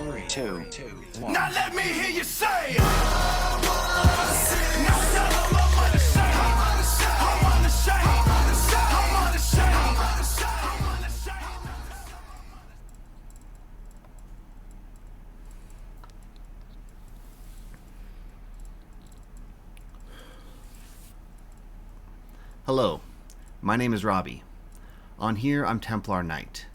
2, 1. Now let me hear you say, now tell them I'm unashamed. I'm unashamed. I'm unashamed. I'm unashamed. Hello, my name is Robbie. On here, I'm Templar Knight.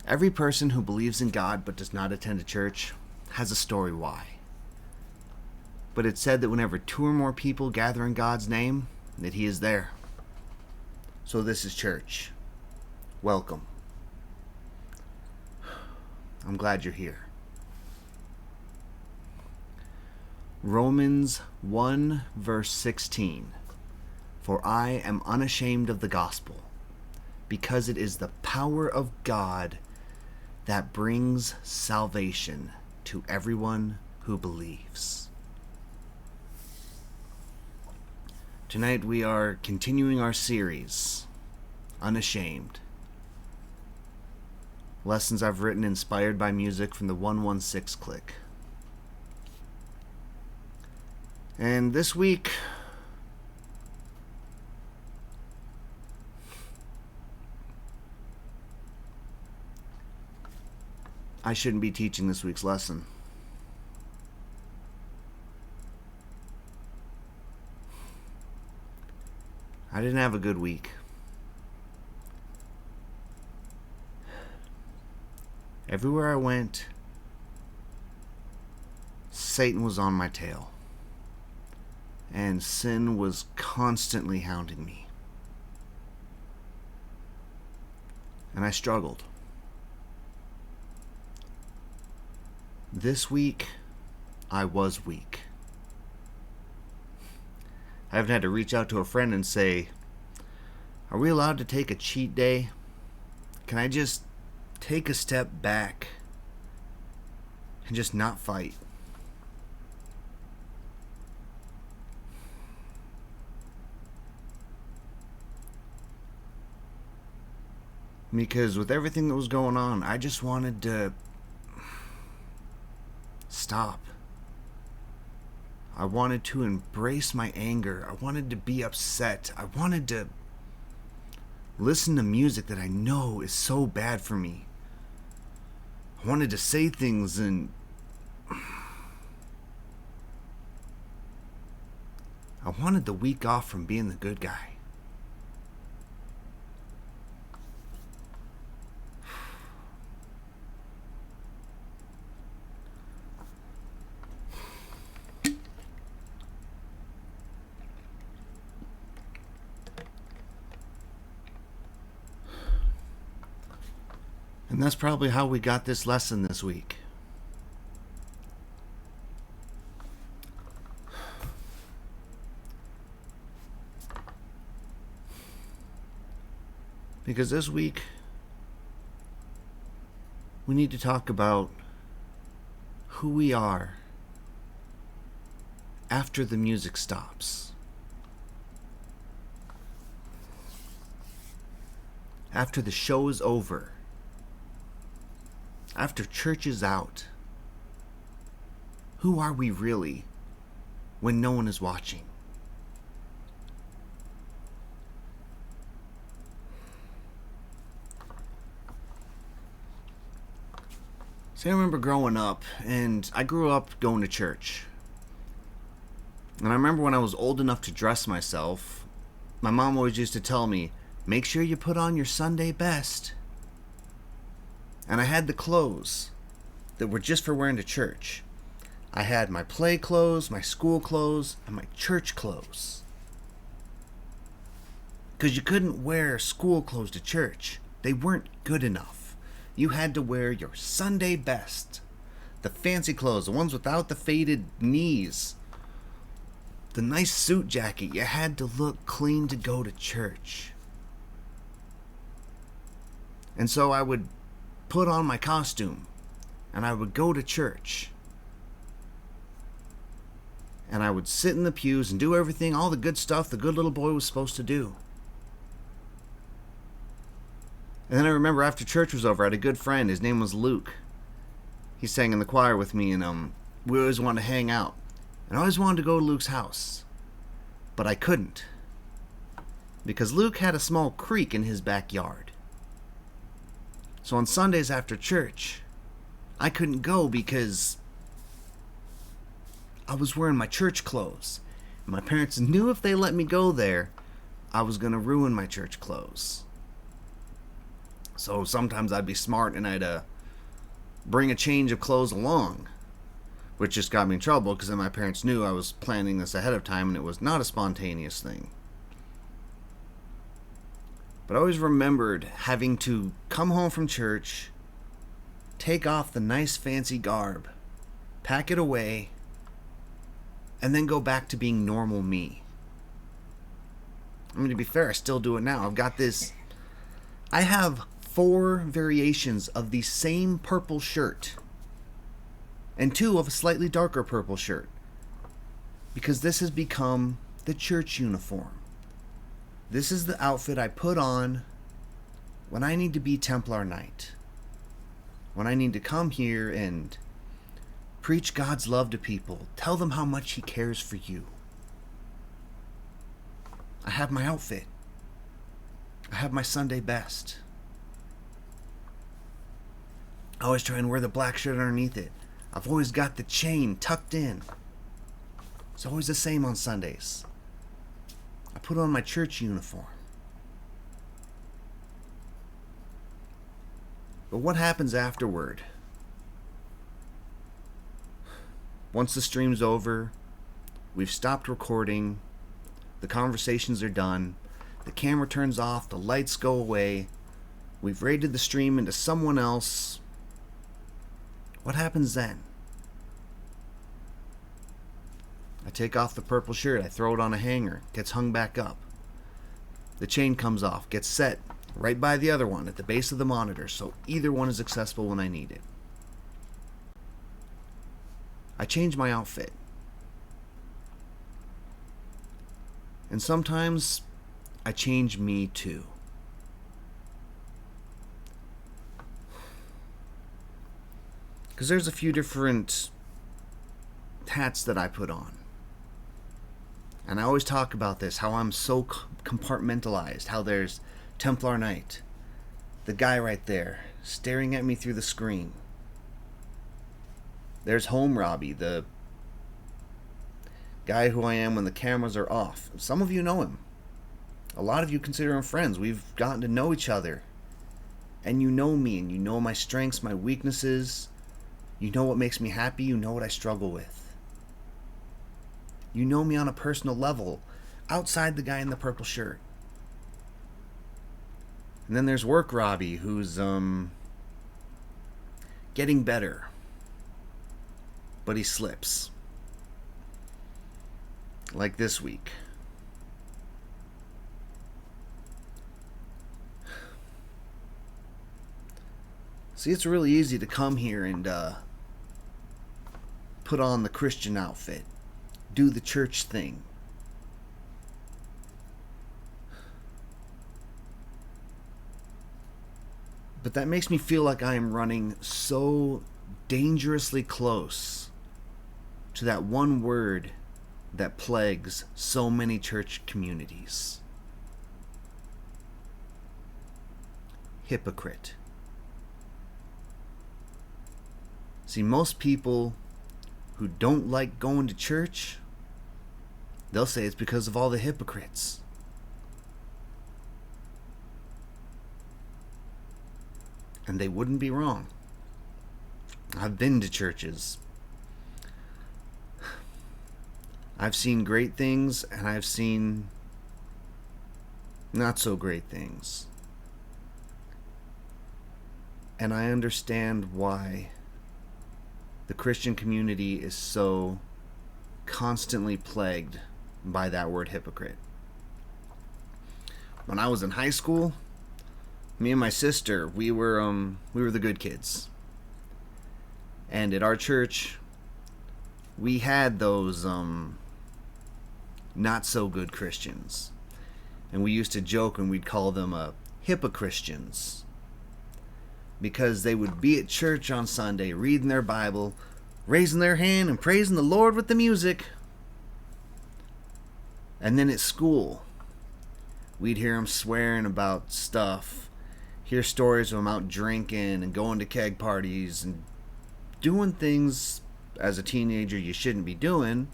Every person who believes in God but does not attend a church has a story why. But it's said that whenever 2 or more people gather in God's name, that He is there. So this is church. Welcome. I'm glad you're here. Romans 1 verse 16. For I am unashamed of the gospel, because it is the power of God that brings salvation to everyone who believes. Tonight we are continuing our series, Unashamed. Lessons I've written inspired by music from the 116 Click. And this week, I shouldn't be teaching this week's lesson. I didn't have a good week. Everywhere I went, Satan was on my tail, and sin was constantly hounding me. And I struggled. This week, I was weak. I haven't had to reach out to a friend and say, are we allowed to take a cheat day? Can I just take a step back and just not fight? Because with everything that was going on, I just wanted to stop. I wanted to embrace my anger. I wanted to be upset. I wanted to listen to music that I know is so bad for me. I wanted to say things and I wanted the week off from being the good guy. And that's probably how we got this lesson this week. Because this week, we need to talk about who we are after the music stops. After the show is over. After church is out. Who are we really when no one is watching? See, I remember growing up, and I grew up going to church. And I remember when I was old enough to dress myself, my mom always used to tell me, make sure you put on your Sunday best. And I had the clothes that were just for wearing to church. I had my play clothes, my school clothes, and my church clothes. Because you couldn't wear school clothes to church. They weren't good enough. You had to wear your Sunday best. The fancy clothes, the ones without the faded knees. The nice suit jacket. You had to look clean to go to church. And so I would put on my costume, and I would go to church. And I would sit in the pews and do everything, all the good stuff the good little boy was supposed to do. And then I remember after church was over, I had a good friend, his name was Luke. he sang in the choir with me, and we always wanted to hang out. And I always wanted to go to Luke's house. But I couldn't. Because Luke had a small creek in his backyard. So on Sundays after church, I couldn't go because I was wearing my church clothes. My parents knew if they let me go there, I was going to ruin my church clothes. So sometimes I'd be smart and I'd bring a change of clothes along, which just got me in trouble because then my parents knew I was planning this ahead of time and it was not a spontaneous thing. But I always remembered having to come home from church, take off the nice fancy garb, pack it away, and then go back to being normal me. I mean, to be fair, I still do it now. I have 4 variations of the same purple shirt and 2 of a slightly darker purple shirt because this has become the church uniform. This is the outfit I put on when I need to be Templar Knight, when I need to come here and preach God's love to people, tell them how much He cares for you. I have my outfit. I have my Sunday best. I always try and wear the black shirt underneath it. I've always got the chain tucked in. It's always the same on Sundays. I put on my church uniform. But what happens afterward? Once the stream's over, we've stopped recording, the conversations are done, the camera turns off, the lights go away, we've raided the stream into someone else. What happens then? I take off the purple shirt, I throw it on a hanger, gets hung back up. The chain comes off, gets set right by the other one at the base of the monitor, so either one is accessible when I need it. I change my outfit. And sometimes I change me too. Because there's a few different hats that I put on. And I always talk about this, how I'm so compartmentalized, how there's Templar Knight, the guy right there, staring at me through the screen. There's Home Robbie, the guy who I am when the cameras are off. Some of you know him. A lot of you consider him friends. We've gotten to know each other. And you know me, and you know my strengths, my weaknesses. You know what makes me happy, you know what I struggle with. You know me on a personal level, outside the guy in the purple shirt. And then there's Work Robbie, who's getting better. But he slips. Like this week. See, it's really easy to come here and put on the Christian outfit, do the church thing. But that makes me feel like I am running so dangerously close to that one word that plagues so many church communities. Hypocrite. See, most people who don't like going to church, they'll say it's because of all the hypocrites. And they wouldn't be wrong. I've been to churches. I've seen great things, and I've seen not so great things. And I understand why the Christian community is so constantly plagued by that word hypocrite. When I was in high school, me and my sister, we were the good kids. And at our church, we had those not so good Christians. And we used to joke and we'd call them hypocristians. because they would be at church on Sunday, reading their Bible, raising their hand and praising the Lord with the music. And then at school, we'd hear them swearing about stuff, hear stories of them out drinking and going to keg parties and doing things as a teenager you shouldn't be doing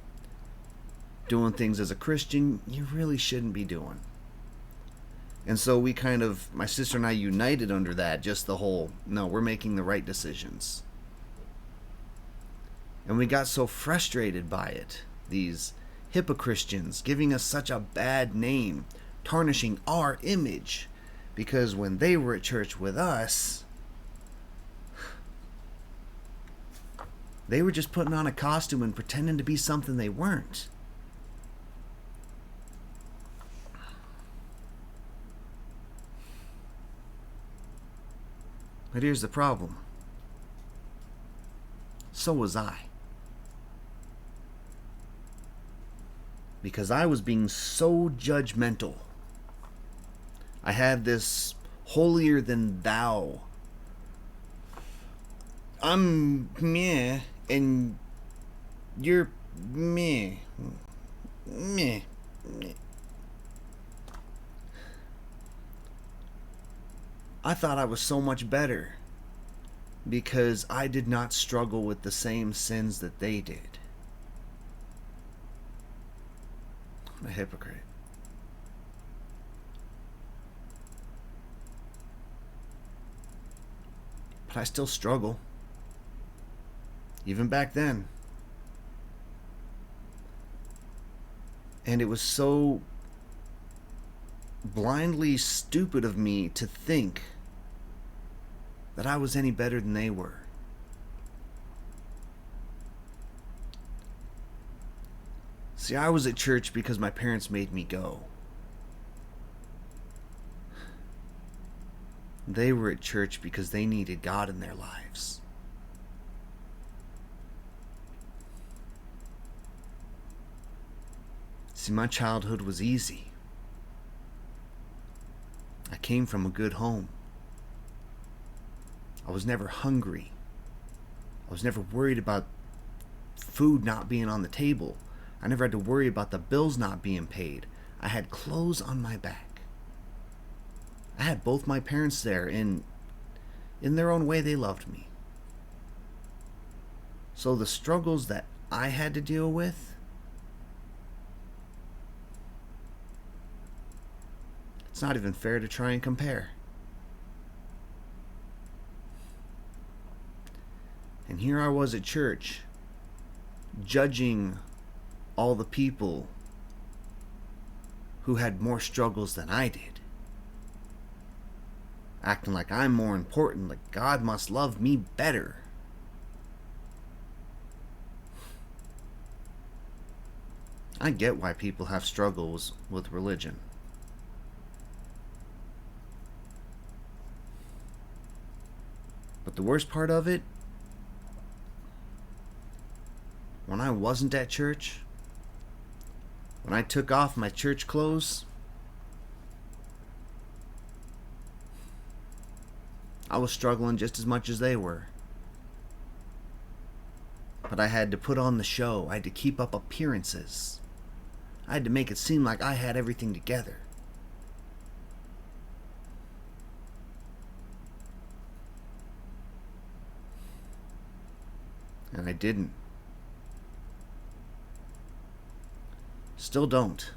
things as a Christian you really shouldn't be doing. And so we kind of, my sister and I united under that, just the whole, no, we're making the right decisions. And we got so frustrated by it, these hypocristians giving us such a bad name, tarnishing our image, because when they were at church with us, they were just putting on a costume and pretending to be something they weren't. But here's the problem. So was I. Because I was being so judgmental. I had this holier than thou. I'm meh, and you're meh. Meh. I thought I was so much better because I did not struggle with the same sins that they did. I'm a hypocrite. But I still struggle. Even back then. And it was so blindly stupid of me to think that I was any better than they were. See, I was at church because my parents made me go. They were at church because they needed God in their lives. See, my childhood was easy. I came from a good home. I was never hungry. I was never worried about food not being on the table. I never had to worry about the bills not being paid. I had clothes on my back. I had both my parents there, and in their own way, they loved me. So the struggles that I had to deal with, it's not even fair to try and compare. And here I was at church, judging all the people who had more struggles than I did. Acting like I'm more important, like God must love me better. I get why people have struggles with religion. But the worst part of it, when I wasn't at church, when I took off my church clothes, I was struggling just as much as they were. But I had to put on the show. I had to keep up appearances. I had to make it seem like I had everything together. And I didn't. Still don't.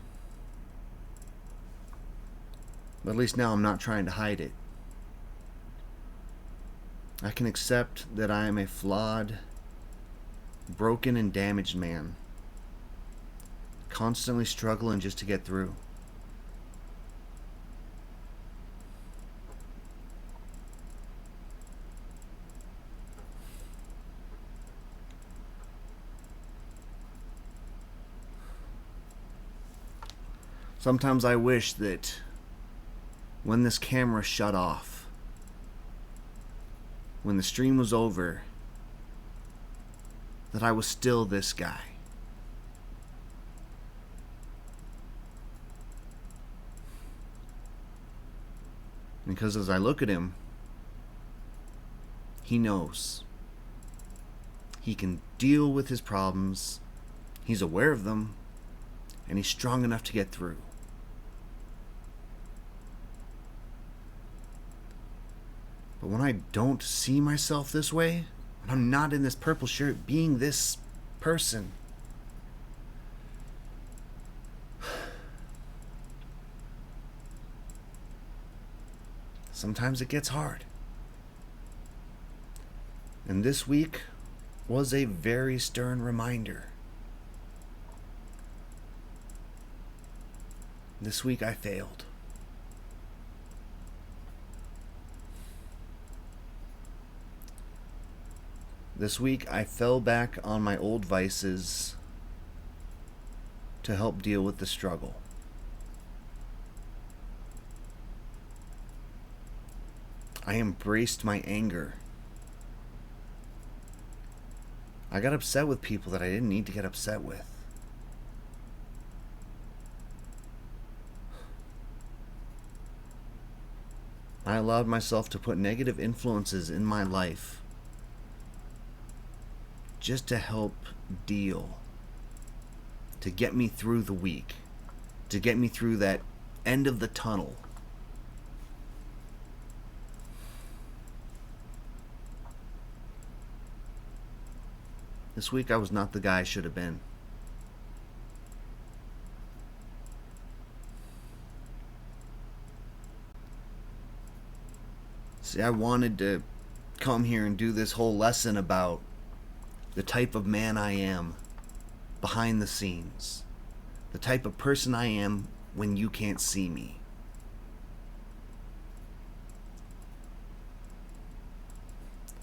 But at least now I'm not trying to hide it. I can accept that I am a flawed, broken and damaged man, constantly struggling just to get through. Sometimes I wish that when this camera shut off, when the stream was over, that I was still this guy. Because as I look at him, he knows. He can deal with his problems, he's aware of them, and he's strong enough to get through. But when I don't see myself this way, when I'm not in this purple shirt being this person, sometimes it gets hard. And this week was a very stern reminder. This week I failed. This week I fell back on my old vices to help deal with the struggle. I embraced my anger. I got upset with people that I didn't need to get upset with. I allowed myself to put negative influences in my life just to help deal, to get me through the week, to get me through that end of the tunnel. This week I was not the guy I should have been. See, I wanted to come here and do this whole lesson about the type of man I am behind the scenes, the type of person I am when you can't see me.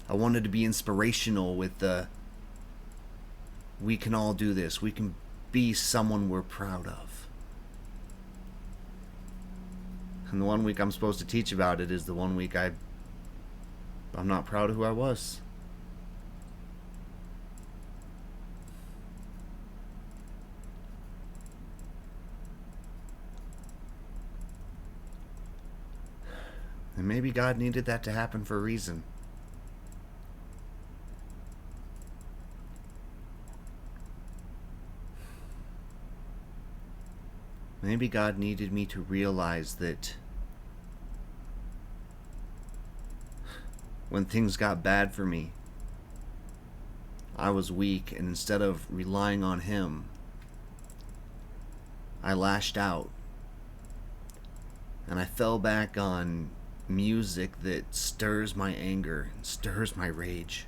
I wanted to be inspirational with the we can all do this, we can be someone we're proud of. And the one week I'm supposed to teach about it is the one week I'm not proud of who I was. And maybe God needed that to happen for a reason. Maybe God needed me to realize that when things got bad for me, I was weak, and instead of relying on Him, I lashed out. And I fell back on music that stirs my anger and stirs my rage.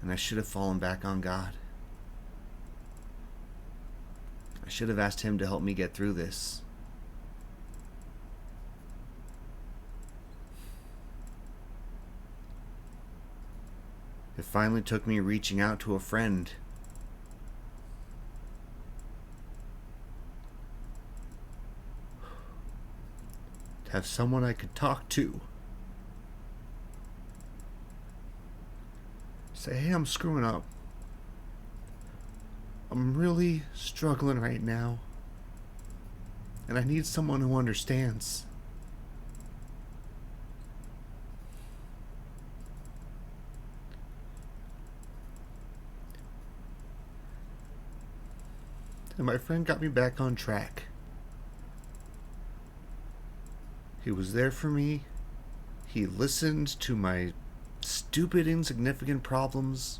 And I should have fallen back on God. I should have asked Him to help me get through this. It finally took me reaching out to a friend. To have someone I could talk to. Say, hey, I'm screwing up. I'm really struggling right now. And I need someone who understands. And my friend got me back on track. He was there for me. He listened to my stupid, insignificant problems.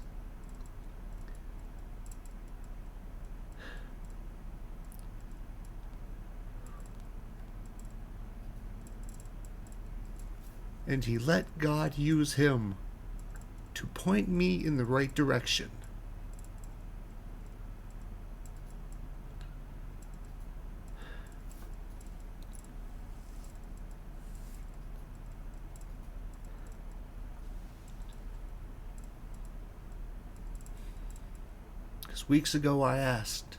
And he let God use him to point me in the right direction. Because weeks ago I asked.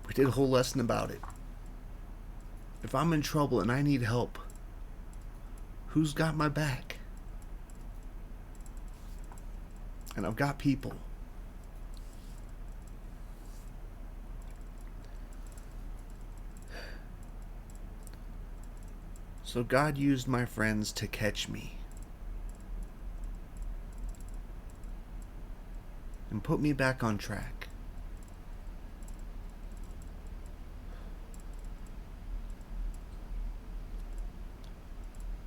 We did a whole lesson about it. If I'm in trouble and I need help, who's got my back? And I've got people. So God used my friends to catch me and put me back on track.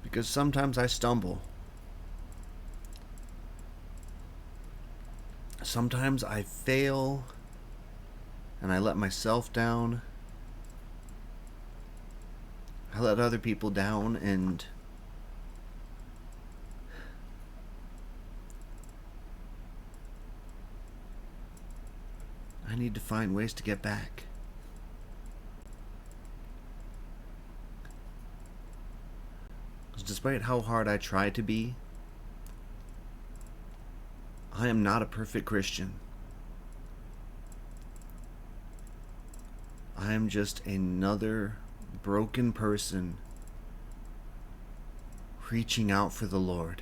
Because sometimes I stumble. Sometimes I fail and I let myself down. I let other people down, and I need to find ways to get back. Because despite how hard I try to be, I am not a perfect Christian. I am just another broken person reaching out for the Lord.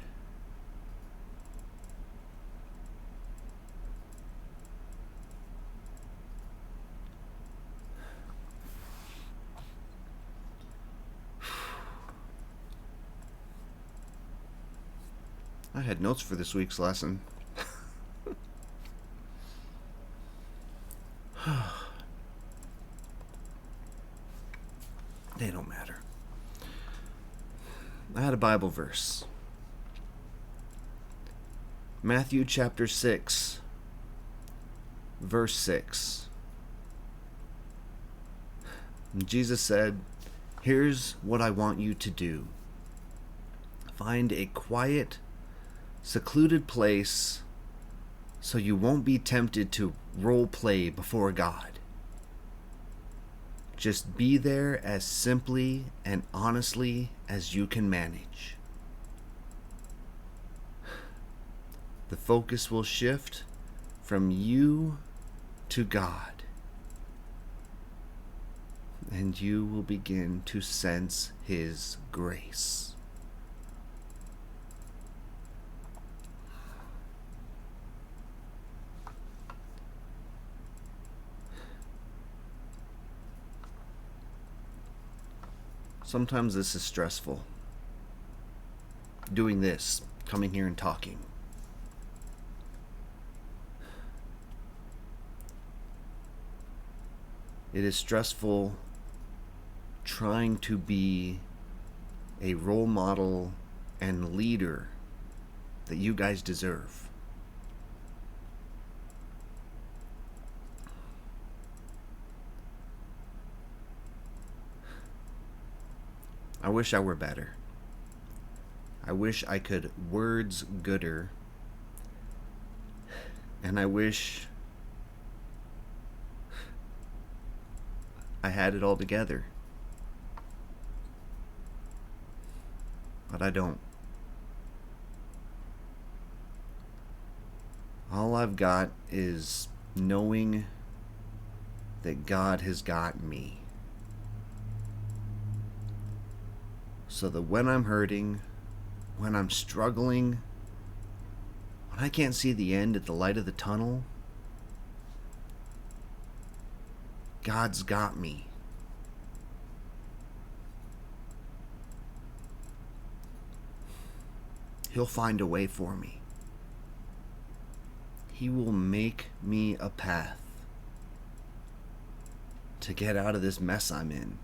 I had notes for this week's lesson. They don't matter. I had a Bible verse. Matthew chapter 6, verse 6. And Jesus said, "Here's what I want you to do. Find a quiet, secluded place so you won't be tempted to role play before God. Just be there as simply and honestly as you can manage. The focus will shift from you to God, and you will begin to sense His grace." Sometimes this is stressful. Doing this, coming here and talking. It is stressful trying to be a role model and leader that you guys deserve. I wish I were better. I wish I could words gooder. And I wish I had it all together. But I don't. All I've got is knowing that God has got me. So that when I'm hurting, when I'm struggling, when I can't see the end at the light of the tunnel, God's got me. He'll find a way for me. He will make me a path to get out of this mess I'm in.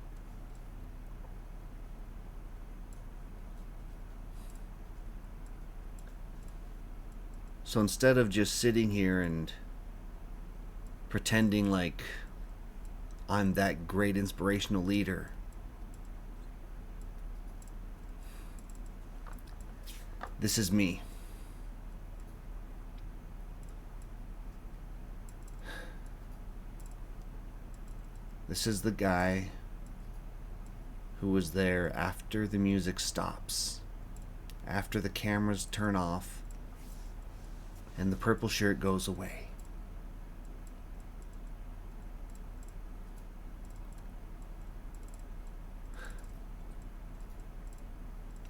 So instead of just sitting here and pretending like I'm that great inspirational leader, this is me. This is the guy who was there after the music stops, after the cameras turn off, and the purple shirt goes away.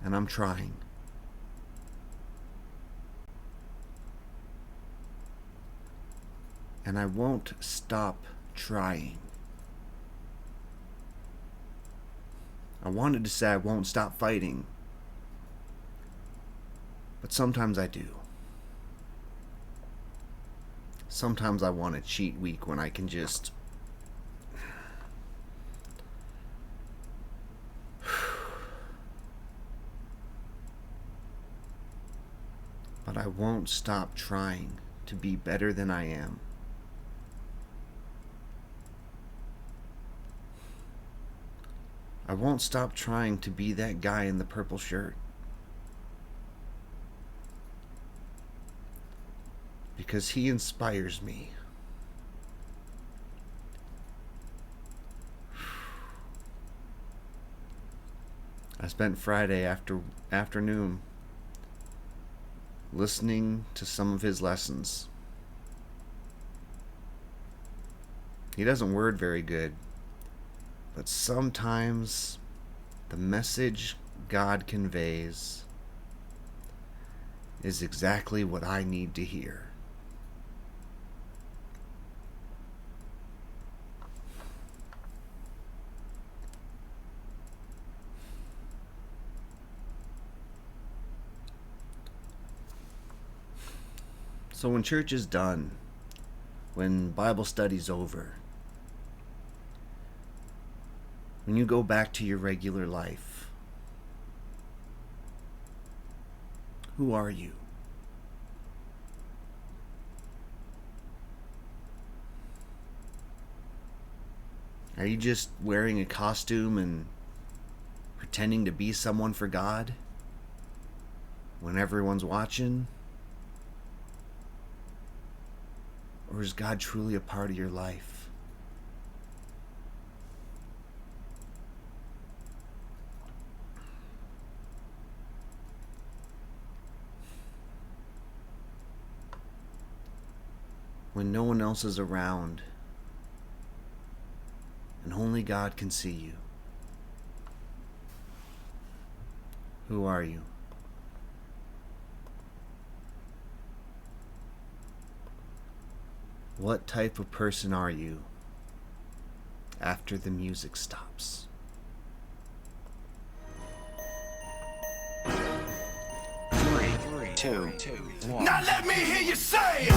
And I'm trying. And I won't stop trying I wanted to say I won't stop fighting, but sometimes I do. Sometimes I want a cheat week when I can just... But I won't stop trying to be better than I am. I won't stop trying to be that guy in the purple shirt. Because he inspires me. I spent Friday afternoon listening to some of his lessons. He doesn't word very good, but sometimes the message God conveys is exactly what I need to hear. So when church is done, when Bible study's over, when you go back to your regular life, who are you? Are you just wearing a costume and pretending to be someone for God when everyone's watching? Or is God truly a part of your life? When no one else is around and only God can see you, who are you? What type of person are you after the music stops? Three, two, one. Now let me hear you say.